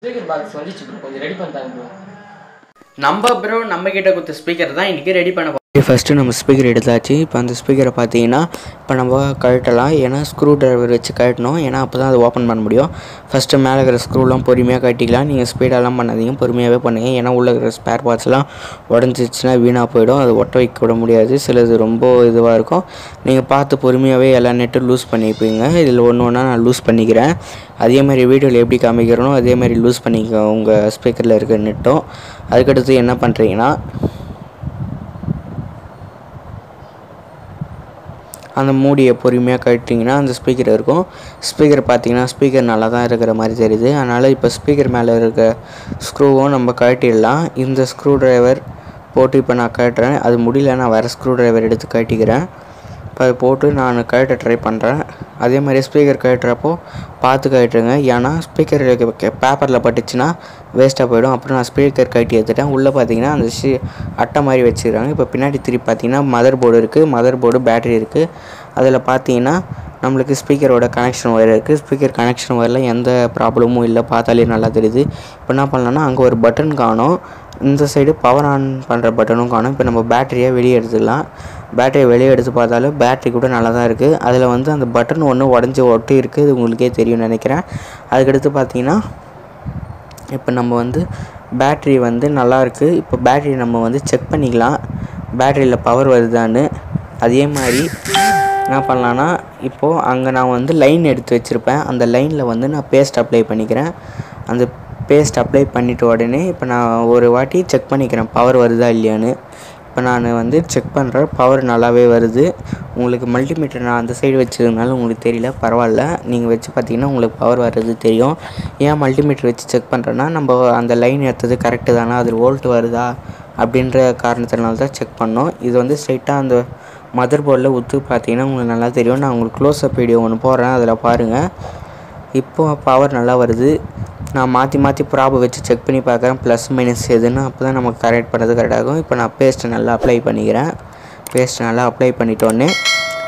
Speaker box வந்துச்சு bro, கொஞ்சம் ready பண்ணிட்டாங்க ப்ரோ. நம்ம கிட்ட கொடுத்த ஸ்பீக்கர் தான் இன்றைக்கி ரெடி பண்ண போகிறோம். ஃபஸ்ட்டு நம்ம ஸ்பீக்கர் எடுத்தாச்சு. இப்போ அந்த ஸ்பீக்கரை பார்த்தீங்கன்னா இப்போ நம்ம கழட்டலாம். ஏன்னா ஸ்க்ரூ ட்ரைவர் வச்சு கழட்டணும். ஏன்னா அப்போ தான் அது ஓப்பன் பண்ண முடியும். ஃபஸ்ட்டு மேலே இருக்கிற ஸ்க்ரூலாம் பொறுமையாக கட்டிக்கலாம். நீங்கள் ஸ்பீடெல்லாம் பண்ணாதீங்க, பொறுமையாகவே பண்ணுங்கள். ஏன்னா உள்ளே இருக்கிற ஸ்பேர் பார்ட்ஸ்லாம் உடஞ்சிச்சின்னா வீணாக போயிடும். அது ஒட்ட வைக்க விட முடியாது. சிலது ரொம்ப இதுவாக இருக்கும். நீங்கள் பார்த்து பொறுமையாகவே எல்லா நெட்டும் லூஸ் பண்ணிப்பீங்க. இதில் ஒன்று ஒன்றா நான் லூஸ் பண்ணிக்கிறேன். அதேமாதிரி வீடியோவில் எப்படி காமிக்கிறனோ அதேமாதிரி லூஸ் பண்ணிக்க உங்கள் ஸ்பீக்கரில் இருக்கிற நெட்டும். அதுக்கடுத்து என்ன பண்ணுறீங்கன்னா அந்த மூடியை பொறுமையாக கட்டிங்கன்னா அந்த ஸ்பீக்கர் இருக்கும். ஸ்பீக்கர் பார்த்தீங்கன்னா ஸ்பீக்கர் நல்லா தான் இருக்கிற மாதிரி தெரியுது. அதனால் இப்போ ஸ்பீக்கர் மேலே இருக்க ஸ்க்ரூவும் நம்ம கட்டிடலாம். இந்த ஸ்க்ரூ ட்ரைவர் போட்டு இப்போ நான் கட்டுறேன். அது முடியல, நான் வேறு ஸ்க்ரூ ட்ரைவர் எடுத்து கட்டிக்கிறேன். இப்போ அதை போட்டு நான் கழட்ட ட்ரை பண்ணுறேன். அதே மாதிரி ஸ்பீக்கர் கட்டுறப்போ பார்த்து கட்டுருங்க. ஏன்னா ஸ்பீக்கர் பேப்பரில் பட்டுச்சுன்னா வேஸ்ட்டாக போயிடும். அப்புறம் நான் ஸ்பீக்கர் கட்டி எடுத்துட்டேன். உள்ளே பார்த்தீங்கன்னா அந்த அட்டை மாதிரி வச்சுக்கிறாங்க. இப்போ பின்னாடி திருப்பி பார்த்தீங்கன்னா மதர் போர்டு இருக்குது, மதர் போர்டு பேட்டரி இருக்குது. அதில் பார்த்தீங்கன்னா நம்மளுக்கு ஸ்பீக்கரோட கனெக்ஷன் ஒயர் இருக்குது. ஸ்பீக்கர் கனெக்ஷன் ஒயரில் எந்த ப்ராப்ளமும் இல்லை, பார்த்தாலே நல்லா தெரியுது. இப்போ என்ன பண்ணலான்னா அங்கே ஒரு பட்டன் காணும், இந்த சைடு பவர் ஆன் பண்ணுற பட்டனும் காணும். இப்போ நம்ம பேட்டரியை வெளியே எடுத்துக்கலாம். பேட்டரியை வெளியே எடுத்து பார்த்தாலும் பேட்டரி கூட நல்லா தான் இருக்குது. அதில் வந்து அந்த பட்டன் ஒன்று உடஞ்சி ஒட்டி இருக்குது, இது உங்களுக்கே தெரியும்னு நினைக்கிறேன். அதுக்கடுத்து பார்த்தீங்கன்னா இப்போ நம்ம வந்து பேட்ரி வந்து நல்லாயிருக்கு. இப்போ பேட்ரி நம்ம வந்து செக் பண்ணிக்கலாம், பேட்டரியில் பவர் வருதான்னு. அதே மாதிரி என்ன பண்ணலான்னா இப்போது அங்கே நான் வந்து லைன் எடுத்து வச்சுருப்பேன். அந்த லைனில் வந்து நான் பேஸ்ட் அப்ளை பண்ணிக்கிறேன். அந்த பேஸ்ட் அப்ளை பண்ணிவிட்டு உடனே இப்போ நான் ஒரு வாட்டி செக் பண்ணிக்கிறேன் பவர் வருதா இல்லையான்னு. இப்போ நான் வந்து செக் பண்ணுறேன், பவர் நல்லாவே வருது. உங்களுக்கு மல்டிமீட்டர் நான் அந்த சைடு வச்சுருந்தனால உங்களுக்கு தெரியல, பரவாயில்ல. நீங்கள் வச்சு பார்த்தீங்கன்னா உங்களுக்கு பவர் வர்றது தெரியும். ஏன் மல்டிமீட்டர் வச்சு செக் பண்ணுறேன்னா நம்ம அந்த லைன் எடுத்தது கரெக்டு தானே, அதில் வோல்ட் வருதா அப்படின்ற காரணத்தினால தான் செக் பண்ணோம். இது வந்து ஸ்ட்ரைட்டாக அந்த மதர் போர்டில் ஊற்று பார்த்தீங்கன்னா உங்களுக்கு நல்லா தெரியும். நான் உங்களுக்கு க்ளோஸ்அப் வீடியோ ஒன்று போடுறேன், அதில் பாருங்கள். இப்போது பவர் நல்லா வருது. நான் மாற்றி ப்ராப் வச்சு செக் பண்ணி பார்க்குறேன் ப்ளஸ் மைனஸ் எதுன்னு. அப்போ தான் நமக்கு கரெக்ட் பண்ணுறது கரெக்டாகும். இப்போ நான் பேஸ்ட்டு நல்லா அப்ளை பண்ணிக்கிறேன். பேஸ்ட்டு நல்லா அப்ளை பண்ணிட்டோன்னே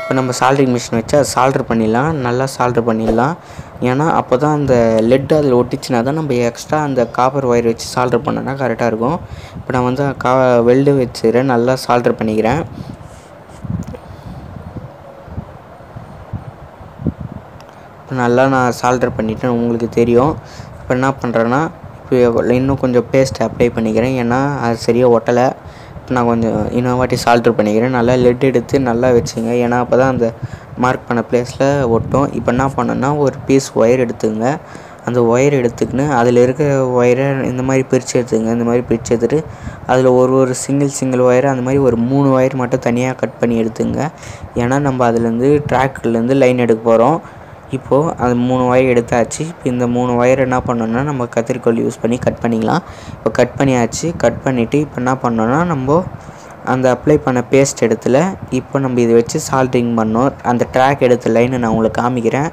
இப்போ நம்ம சால்ட்ரிங் மிஷின் வச்சு அதை சால்ட்ரு பண்ணிடலாம். நல்லா சால்ட்ரு பண்ணிடலாம். ஏன்னா அப்போ தான் அந்த லெட் அதில் ஒட்டிச்சுனா தான் நம்ம எக்ஸ்ட்ரா அந்த காப்பர் ஒயர் வச்சு சால்ட்ரு பண்ணோன்னா கரெக்டாக இருக்கும். இப்போ நான் வந்து வெல்டு வச்சுக்கிறேன், நல்லா சால்ட்ரு பண்ணிக்கிறேன். இப்போ நல்லா நான் சால்ட்ரு பண்ணிட்டேன், உங்களுக்கு தெரியும். இப்போ என்ன பண்ணுறேன்னா இப்போ இன்னும் கொஞ்சம் பேஸ்ட் அப்ளை பண்ணிக்கிறேன். ஏன்னா அது சரியாக ஒட்டலை. இப்போ நான் கொஞ்சம் இன்னொரு வாட்டி சால்ட்ரு பண்ணிக்கிறேன். நல்லா லெட் எடுத்து நல்லா வச்சுங்க, ஏன்னா அப்போ தான் அந்த மார்க் பண்ண ப்ளேஸில் ஒட்டும். இப்போ என்ன பண்ணேன்னா ஒரு பீஸ் ஒயர் எடுத்துங்க. அந்த ஒயர் எடுத்துக்கின்னு அதில் இருக்க ஒயரை இந்த மாதிரி பிரித்து எடுத்துங்க. இந்த மாதிரி பிரித்து எடுத்துகிட்டு அதில் ஒரு சிங்கிள் ஒயரை அந்த மாதிரி ஒரு 3 ஒயர் மட்டும் தனியாக கட் பண்ணி எடுத்துங்க. ஏன்னா நம்ம அதுலேருந்து ட்ராக்லேருந்து லைன் எடுக்க போகிறோம். இப்போது அது 3 ஒயர் எடுத்தாச்சு. இப்போ இந்த 3 ஒயர் என்ன பண்ணணுன்னா நம்ம கத்திரிக்கோல் யூஸ் பண்ணி கட் பண்ணிக்கலாம். இப்போ கட் பண்ணியாச்சு. கட் பண்ணிவிட்டு இப்போ என்ன பண்ணோன்னா நம்ம அந்த அப்ளை பண்ண பேஸ்ட் இடத்துல இப்போ நம்ம இதை வச்சு சால்ட்ரிங் பண்ணோம். அந்த ட்ராக் எடுத்த லைனை நான் உங்களுக்கு காமிக்கிறேன்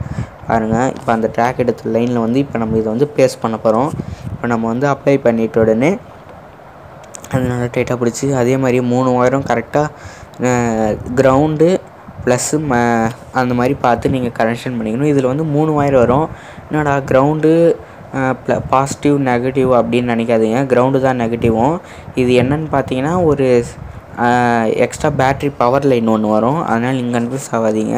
பாருங்கள். இப்போ அந்த ட்ராக் எடுத்த லைனில் வந்து இப்போ நம்ம இதை வந்து பேஸ்ட் பண்ண போகிறோம். இப்போ நம்ம வந்து அப்ளை பண்ணிட்ட உடனே அது நல்லா டைட்டாக பிடிச்சி அதே மாதிரி 3 ஒயரும் கரெக்டாக கிரவுண்டு ப்ளஸ்ஸு அந்த மாதிரி பார்த்து நீங்கள் கனெக்ஷன் பண்ணிக்கணும். இதில் வந்து 3 ஒயர் வரும். என்னடா கிரவுண்டு பாசிட்டிவ் நெகட்டிவ் அப்படின்னு நினைக்காதீங்க, கிரவுண்டு தான் நெகட்டிவும். இது என்னன்னு பார்த்தீங்கன்னா ஒரு எக்ஸ்ட்ரா பேட்ரி பவர் லைன் ஒன்று வரும். அதனால் நீங்கள் கன்ஃபியூஸ் ஆகாதீங்க.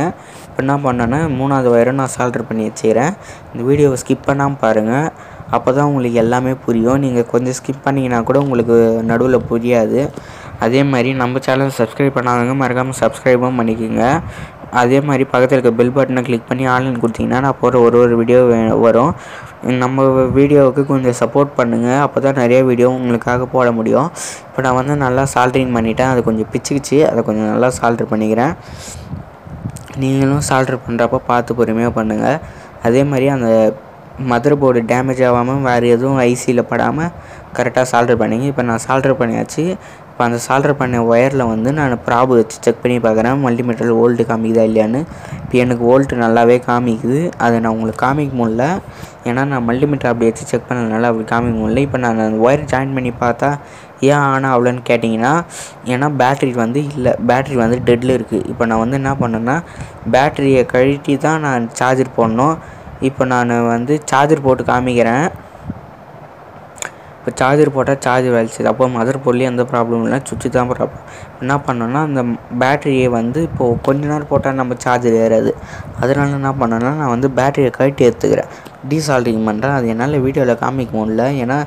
இப்போ என்ன பண்ணேன்னா 3வது ஒயரை நான் சால்ட்ரு பண்ணி வச்சுக்கிறேன். இந்த வீடியோவை ஸ்கிப் பண்ணாமல் பாருங்கள், அப்போ தான் உங்களுக்கு எல்லாமே புரியும். நீங்கள் கொஞ்சம் ஸ்கிப் பண்ணிங்கன்னா கூட உங்களுக்கு நடுவில் புரியாது. அதே மாதிரி நம்ம சேனல் சப்ஸ்கிரைப் பண்ணாதவங்க மறக்காமல் சப்ஸ்கிரைபும் பண்ணிக்கோங்க. அதே மாதிரி பக்கத்தில் இருக்க பெல் பட்டனை கிளிக் பண்ணி ஆன்லைன் கொடுத்தீங்கன்னா நான் போகிற ஒரு வீடியோ வரும். நம்ம வீடியோவுக்கு கொஞ்சம் சப்போர்ட் பண்ணுங்கள், அப்போ தான் நிறைய வீடியோ உங்களுக்காக போட முடியும். இப்போ நான் வந்து நல்லா சால்ட்ரிங் பண்ணிட்டேன். அது கொஞ்சம் பிச்சுக்கிச்சு, அதை கொஞ்சம் நல்லா சால்ட்ரு பண்ணிக்கிறேன். நீங்களும் சால்ட்ரு பண்ணுறப்போ பார்த்து பொறுமையாக பண்ணுங்கள். அதே மாதிரி அந்த மதர் போர்டு டேமேஜ் ஆகாமல் வேறு எதுவும் ஐசியில் படாமல் கரெக்டாக சால்ட்ரு பண்ணிங்க. இப்போ நான் சால்ட்ரு பண்ணியாச்சு. இப்போ அந்த சால்ட்ரு பண்ண ஒயரில் வந்து நான் ப்ராப் வச்சு செக் பண்ணி பார்க்குறேன் மல்டிமீட்டரில் வோல்ட்டு காமிக்குதா இல்லையான்னு. இப்போ எனக்கு வோல்ட்டு நல்லாவே காமிக்குது. அதை நான் உங்களுக்கு காமிக்க முடியல, ஏன்னா நான் மல்டிமீட்டர் அப்படி வச்சு செக் பண்ணதுனால அப்படி காமிக்க முடியல. இப்போ நான் அந்த ஒயர் ஜாயின் பண்ணி பார்த்தா ஏன் ஆனால் அவ்வளோன்னு கேட்டிங்கன்னா, ஏன்னா பேட்ரி வந்து இல்லை, பேட்ரி வந்து டெட்டில் இருக்குது. இப்போ நான் வந்து என்ன பண்ணேன்னா பேட்டரியை கழட்டி தான் நான் சார்ஜர் போடணும். இப்போ நான் வந்து சார்ஜர் போட்டு காமிக்கிறேன். இப்போ சார்ஜர் போட்டால் சார்ஜர் வேலை செய்யுது. அப்போ மதர் போர்ட்லேயும் எந்த ப்ராப்ளமும் இல்லை, சுவிட்சு தான் ப்ராப்ளம். என்ன பண்ணோன்னா அந்த பேட்டரியை வந்து இப்போது கொஞ்ச நேரம் போட்டால் நம்ம சார்ஜர் ஏறாது. அதனால என்ன பண்ணேன்னா நான் வந்து பேட்டரியை கழட்டி எடுத்துக்கிறேன், டீசால்ட்ரிங் பண்ணுறேன். அது என்னால் வீடியோவில் காமிக்க முடியல, ஏன்னா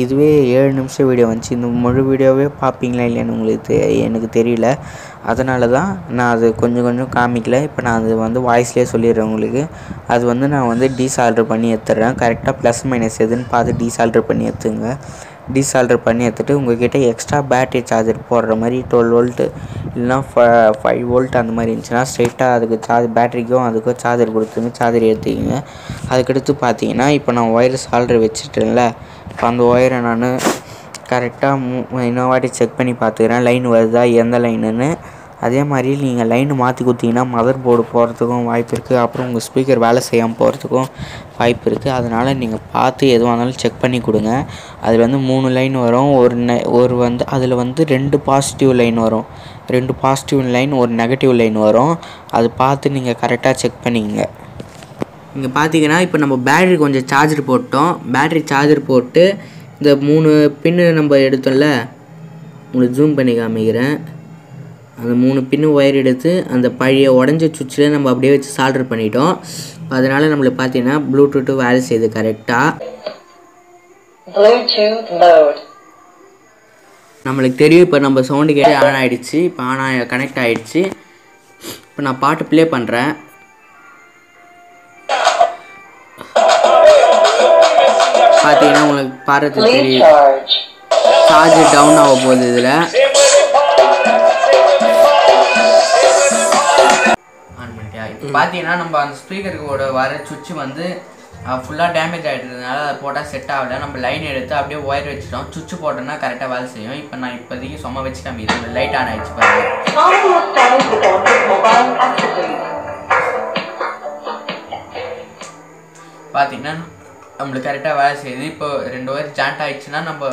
இதுவே 7 நிமிஷம் வீடியோ வந்துச்சு. இந்த முழு வீடியோவே பார்ப்பீங்களா இல்லையான்னு உங்களுக்கு எனக்கு தெரியல. அதனால தான் நான் அது கொஞ்சம் காமிக்கல. இப்போ நான் அது வந்து வாய்ஸ்லேயே சொல்லிடுறேன் உங்களுக்கு. அது வந்து நான் வந்து டீசால்ட்ரு பண்ணி எடுத்துடுறேன். கரெக்டாக ப்ளஸ் மைனஸ் எதுன்னு பார்த்து டீசால்ட்ரு பண்ணி எடுத்துங்க. டீசால்ட்ரு பண்ணி எடுத்துகிட்டு உங்கள்கிட்ட எக்ஸ்ட்ரா பேட்டரி சார்ஜர் போடுற மாதிரி 12 வோல்ட்டு இல்லைனா 5 வோல்ட் அந்த மாதிரி இருந்துச்சுன்னா ஸ்ட்ரெயிட்டாக அதுக்கு பேட்டரிக்கும் அதுக்கும் சார்ஜர் கொடுத்துங்க, சார்ஜர் ஏற்றிக்கிங்க. அதுக்கடுத்து பார்த்தீங்கன்னா இப்போ நான் ஒயர் சால்ட்ரு வச்சுட்டேன்ல, இப்போ அந்த ஒயரை நான் கரெக்டாக இன்னொரு வாட்டி செக் பண்ணி பார்த்துக்கிறேன் லைன் வருதா எந்த லைனுன்னு. அதே மாதிரி நீங்கள் லைன் மாற்றி கொடுத்தீங்கன்னா மதர் போர்டு போகிறதுக்கும் வாய்ப்பு இருக்குது, அப்புறம் உங்கள் ஸ்பீக்கர் வேலை செய்யாமல் போகிறதுக்கும் வாய்ப்பு இருக்குது. அதனால் நீங்கள் பார்த்து எதுவாக இருந்தாலும் செக் பண்ணி கொடுங்க. அதில் வந்து 3 லைன் வரும், ஒரு வந்து அதில் வந்து 2 பாசிட்டிவ் லைன் வரும், 2 பாசிட்டிவ் லைன் ஒரு நெகட்டிவ் லைன் வரும். அது பார்த்து நீங்கள் கரெக்டாக செக் பண்ணிக்கங்க. இங்கே பார்த்தீங்கன்னா இப்போ நம்ம பேட்டரி கொஞ்சம் சார்ஜர் போட்டோம். பேட்டரி சார்ஜர் போட்டு இந்த 3 பின்னு நம்ம எடுத்தோம்ல, உங்களுக்கு ஜூம் பண்ணி காமிக்கிறேன். அந்த 3 பின்னு ஒயர் எடுத்து அந்த பழைய உடஞ்ச சுவிட்சில் நம்ம அப்படியே வச்சு சால்டர் பண்ணிட்டோம். அதனால் நம்மளுக்கு பார்த்தீங்கன்னா ப்ளூடூத்து வேலை செய்யுது கரெக்டாக. நம்மளுக்கு தெரியும் இப்போ நம்ம சவுண்டு கேட்டு ஆன் ஆகிடுச்சு. இப்போ கனெக்ட் ஆகிடுச்சு. இப்போ நான் பாட்டு ப்ளே பண்ணுறேன். பார்த்தீங்கன்னா உங்களுக்கு பாடுறது தெரியும், சார்ஜர் டவுன் ஆக போகுது. இதில் இப்போ பார்த்தீங்கன்னா நம்ம அந்த ஸ்பீக்கருக்கோட வர சுவிட்சு வந்து ஃபுல்லாக டேமேஜ் ஆகிட்டதுனால அதை போட்டால் செட் ஆகலை. நம்ம லைன் எடுத்து அப்படியே ஒயர் வச்சுட்டோம். சுவிட்சு போட்டோன்னா கரெக்டாக வேலை செய்யும். இப்போ நான் இப்போதைக்கு சும்மா வச்சு காமிக்கிறேன். லைட் ஆன் ஆகிடுச்சு பாருங்க. பார்த்தீங்கன்னா நம்மளுக்கு கரெக்டாக வேலை செய்யுது. இப்போ 2 ஒயர் ஜாயிண்ட் ஆகிடுச்சுன்னா நம்ம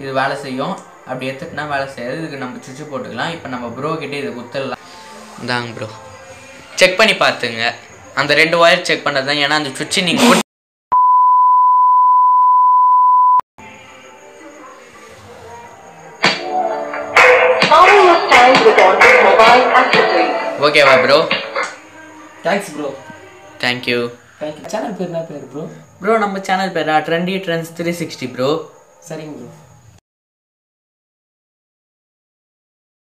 இது வேலை செய்யும், அப்படி எடுத்துட்டுனா வேலை செய்யாது. இதுக்கு நம்ம சுவிட்சு போட்டுக்கலாம். இப்போ நம்ம ப்ரோ கிட்டே இது குத்துடலாம். இந்தாங்க ப்ரோ, செக் பண்ணி பார்த்துங்க. அந்த 2 ஒயர் செக் பண்ணுறது தான், ஏன்னா அந்த சுவிட்சு நீங்கள் ஓகேவா bro? Thanks bro. Thank you. Channel பேர் என்ன பேர் ப்ரோ? ப்ரோ நம்ம சேனல் பேரா ட்ரெண்டி ட்ரெண்ட்ஸ் 360 ப்ரோ. சரிங்க ப்ரோ.